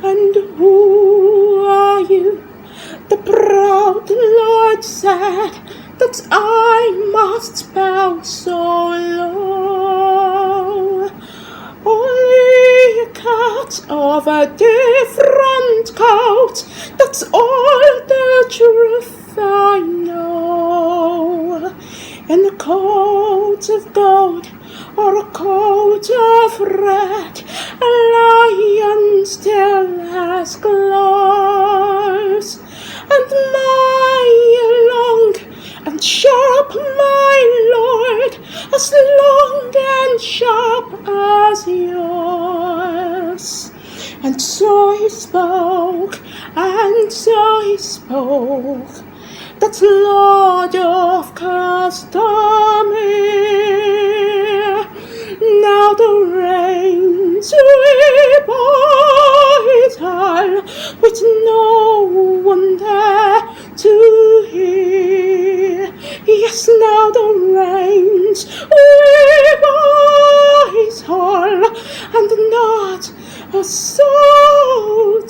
And who are you? The proud Lord said that I must bow so low. Only a cat of a different coat, that's all the truth I know. In a coat of gold or a coat of red, a lion still has claws. And my long and sharp, my lord, as long and sharp as yours. And so he spoke, and so he spoke, that Lord of Castamere. Now the rains sweep o'er his isle, with no one there to hear. Yes, now the rains sweep o'er his isle, and not a soul